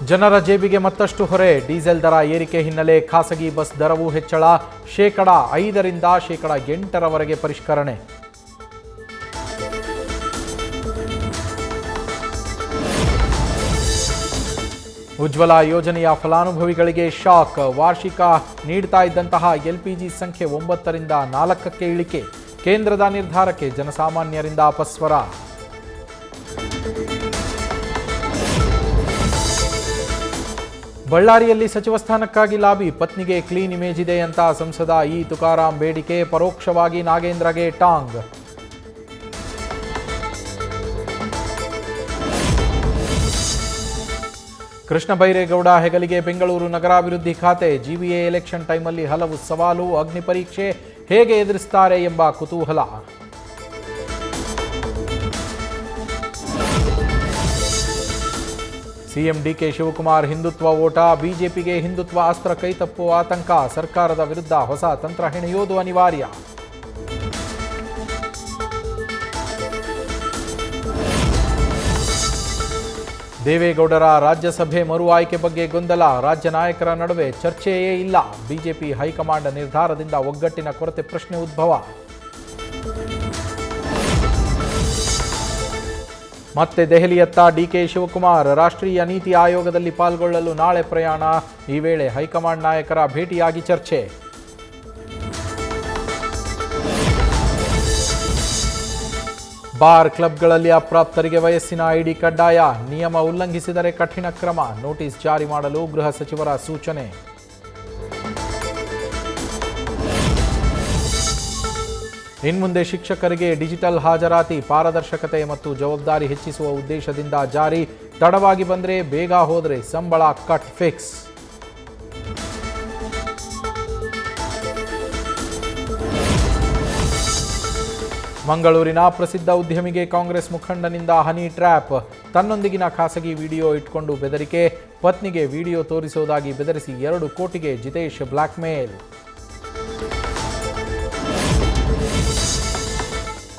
ಜನರ ಜೇಬಿಗೆ ಮತ್ತಷ್ಟು ಹೊರೆ. ಡೀಸೆಲ್ ದರ ಏರಿಕೆ ಹಿನ್ನೆಲೆ ಖಾಸಗಿ ಬಸ್ ದರವೂ ಹೆಚ್ಚಳ. ಶೇಕಡ 5ರಿಂದ ಶೇಕಡ 8ರವರೆಗೆ ಪರಿಷ್ಕರಣೆ. ಉಜ್ವಲ ಯೋಜನೆಯ ಫಲಾನುಭವಿಗಳಿಗೆ ಶಾಕ್. ವಾರ್ಷಿಕ ನೀಡ್ತಾ ಇದ್ದಂತಹ LPG ಸಂಖ್ಯೆ 9ರಿಂದ 4ಕ್ಕೆ ಇಳಿಕೆ. ಕೇಂದ್ರದ ನಿರ್ಧಾರಕ್ಕೆ ಜನಸಾಮಾನ್ಯರಿಂದ ಅಪಸ್ವರ. ಬಳ್ಳಾರಿಯಲ್ಲಿ ಸಚಿವ ಸ್ಥಾನಕ್ಕಾಗಿ ಲಾಬಿ. ಪತ್ನಿಗೆ ಕ್ಲೀನ್ ಇಮೇಜ್ ಇದೆ ಅಂತ ಸಂಸದ ತುಕಾರಾಂ ಬೇಡಿಕೆ. ಪರೋಕ್ಷವಾಗಿ ನಾಗೇಂದ್ರಗೆ ಟಾಂಗ್. ಕೃಷ್ಣ ಬೈರೇಗೌಡ ಹೆಗಲಿಗೆ ಬೆಂಗಳೂರು ನಗರಾಭಿವೃದ್ಧಿ ಖಾತೆ. GVA ಎಲೆಕ್ಷನ್ ಟೈಮಲ್ಲಿ ಹಲವು ಸವಾಲು. ಅಗ್ನಿ ಪರೀಕ್ಷೆ ಹೇಗೆ ಎದುರಿಸುತ್ತಾರೆ ಎಂಬ ಕುತೂಹಲ. ಸಿಎಂ DK ಶಿವಕುಮಾರ್ ಹಿಂದುತ್ವ ಓಟ. ಬಿಜೆಪಿಗೆ ಹಿಂದುತ್ವ ಅಸ್ತ್ರ ಕೈತಪ್ಪುವ ಆತಂಕ. ಸರ್ಕಾರದ ವಿರುದ್ಧ ಹೊಸ ತಂತ್ರ ಹೆಣೆಯೋದು ಅನಿವಾರ್ಯ. ದೇವೇಗೌಡರ ರಾಜ್ಯಸಭೆ ಮರು ಆಯ್ಕೆ ಬಗ್ಗೆ ಗೊಂದಲ. ರಾಜ್ಯ ನಾಯಕರ ನಡುವೆ ಚರ್ಚೆಯೇ ಇಲ್ಲ. ಬಿಜೆಪಿ ಹೈಕಮಾಂಡ್ ನಿರ್ಧಾರದಿಂದ ಒಗ್ಗಟ್ಟಿನ ಕೊರತೆ ಪ್ರಶ್ನೆ ಉದ್ಭವ. ಮತ್ತೆ ದೆಹಲಿಯತ್ತ DK ಶಿವಕುಮಾರ್. ರಾಷ್ಟ್ರೀಯ ನೀತಿ ಆಯೋಗದಲ್ಲಿ ಪಾಲ್ಗೊಳ್ಳಲು ನಾಳೆ ಪ್ರಯಾಣ. ಈ ವೇಳೆ ಹೈಕಮಾಂಡ್ ನಾಯಕರ ಭೇಟಿಯಾಗಿ ಚರ್ಚೆ. ಬಾರ್ ಕ್ಲಬ್ಗಳಲ್ಲಿ ಅಪ್ರಾಪ್ತರಿಗೆ ವಯಸ್ಸಿನ ID ಕಡ್ಡಾಯ. ನಿಯಮ ಉಲ್ಲಂಘಿಸಿದರೆ ಕಠಿಣ ಕ್ರಮ. ನೋಟಿಸ್ ಜಾರಿ ಮಾಡಲು ಗೃಹ ಸಚಿವರ ಸೂಚನೆ. ಇನ್ಮುಂದೆ ಶಿಕ್ಷಕರಿಗೆ ಡಿಜಿಟಲ್ ಹಾಜರಾತಿ. ಪಾರದರ್ಶಕತೆ ಮತ್ತು ಜವಾಬ್ದಾರಿ ಹೆಚ್ಚಿಸುವ ಉದ್ದೇಶದಿಂದ ಜಾರಿ. ತಡವಾಗಿ ಬಂದರೆ ಬೇಗ ಹೋದರೆ ಸಂಬಳ ಕಟ್ ಫಿಕ್ಸ್. ಮಂಗಳೂರಿನ ಪ್ರಸಿದ್ಧ ಉದ್ಯಮಿಗೆ ಕಾಂಗ್ರೆಸ್ ಮುಖಂಡನಿಂದ ಹನಿ ಟ್ರ್ಯಾಪ್. ತನ್ನೊಂದಿಗಿನ ಖಾಸಗಿ ವಿಡಿಯೋ ಇಟ್ಕೊಂಡು ಬೆದರಿಕೆ. ಪತ್ನಿಗೆ ವಿಡಿಯೋ ತೋರಿಸುವುದಾಗಿ ಬೆದರಿಸಿ 2 ಕೋಟಿಗೆ ಜಿತೇಶ್ ಬ್ಲ್ಯಾಕ್ಮೇಲ್.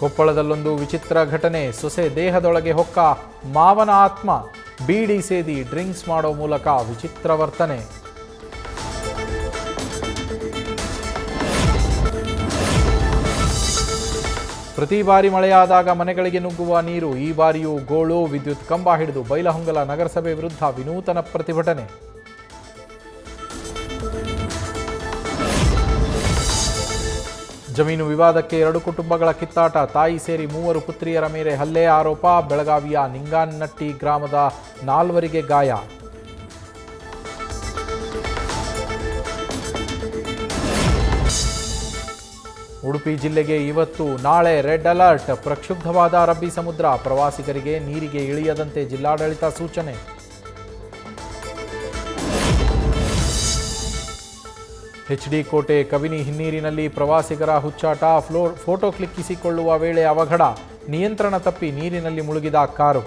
ಕೊಪ್ಪಳದಲ್ಲೊಂದು ವಿಚಿತ್ರ ಘಟನೆ. ಸೊಸೆ ದೇಹದೊಳಗೆ ಹೊಕ್ಕ ಮಾವನ ಆತ್ಮ. ಬೀಡಿ ಸೇದಿ ಡ್ರಿಂಕ್ಸ್ ಮಾಡೋ ಮೂಲಕ ವಿಚಿತ್ರ ವರ್ತನೆ. ಪ್ರತಿ ಬಾರಿ ಮಳೆಯಾದಾಗ ಮನೆಗಳಿಗೆ ನುಗ್ಗುವ ನೀರು. ಈ ಬಾರಿಯೂ ಗೋಳು. ವಿದ್ಯುತ್ ಕಂಬ ಹಿಡಿದು ಬೈಲಹೊಂಗಲ ನಗರಸಭೆ ವಿರುದ್ಧ ವಿನೂತನ ಪ್ರತಿಭಟನೆ. ಜಮೀನು ವಿವಾದಕ್ಕೆ 2 ಕುಟುಂಬಗಳ ಕಿತ್ತಾಟ. ತಾಯಿ ಸೇರಿ 3 ಪುತ್ರಿಯರ ಮೇಲೆ ಹಲ್ಲೆ ಆರೋಪ. ಬೆಳಗಾವಿಯ ನಿಂಗಾನಟ್ಟಿ ಗ್ರಾಮದ 4ವರಿಗೆ ಗಾಯ. ಉಡುಪಿ ಜಿಲ್ಲೆಗೆ ಇವತ್ತು ನಾಳೆ ರೆಡ್ ಅಲರ್ಟ್. ಪ್ರಕ್ಷುಬ್ಧವಾದ ಅರಬ್ಬಿ ಸಮುದ್ರ. ಪ್ರವಾಸಿಗರಿಗೆ ನೀರಿಗೆ ಇಳಿಯದಂತೆ ಜಿಲ್ಲಾಡಳಿತ ಸೂಚನೆ. HD ಕೋಟೆ ಕಬಿನಿ ಹಿನ್ನೀರಿನಲ್ಲಿ ಪ್ರವಾಸಿಗರ ಹುಚ್ಚಾಟ. ಫೋಟೋ ಕ್ಲಿಕ್ಕಿಸಿಕೊಳ್ಳುವ ವೇಳೆ ಅವಘಡ. ನಿಯಂತ್ರಣ ತಪ್ಪಿ ನೀರಿನಲ್ಲಿ ಮುಳುಗಿದ ಕಾರು.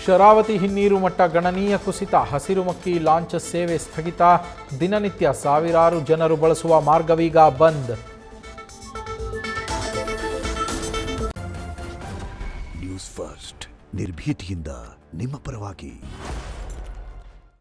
ಶರಾವತಿ ಹಿನ್ನೀರು ಮಟ್ಟ ಗಣನೀಯ ಕುಸಿತ. ಹಸಿರುಮಕ್ಕಿ ಲಾಂಚ್ ಸೇವೆ ಸ್ಥಗಿತ. ದಿನನಿತ್ಯ ಸಾವಿರಾರು ಜನರು ಬಳಸುವ ಮಾರ್ಗವೀಗ ಬಂದ್. ನ್ಯೂಸ್ ಫಸ್ಟ್ ನಿರ್ಭೀತಿಯಿಂದ ನಿಮ್ಮ ಪರವಾಗಿ.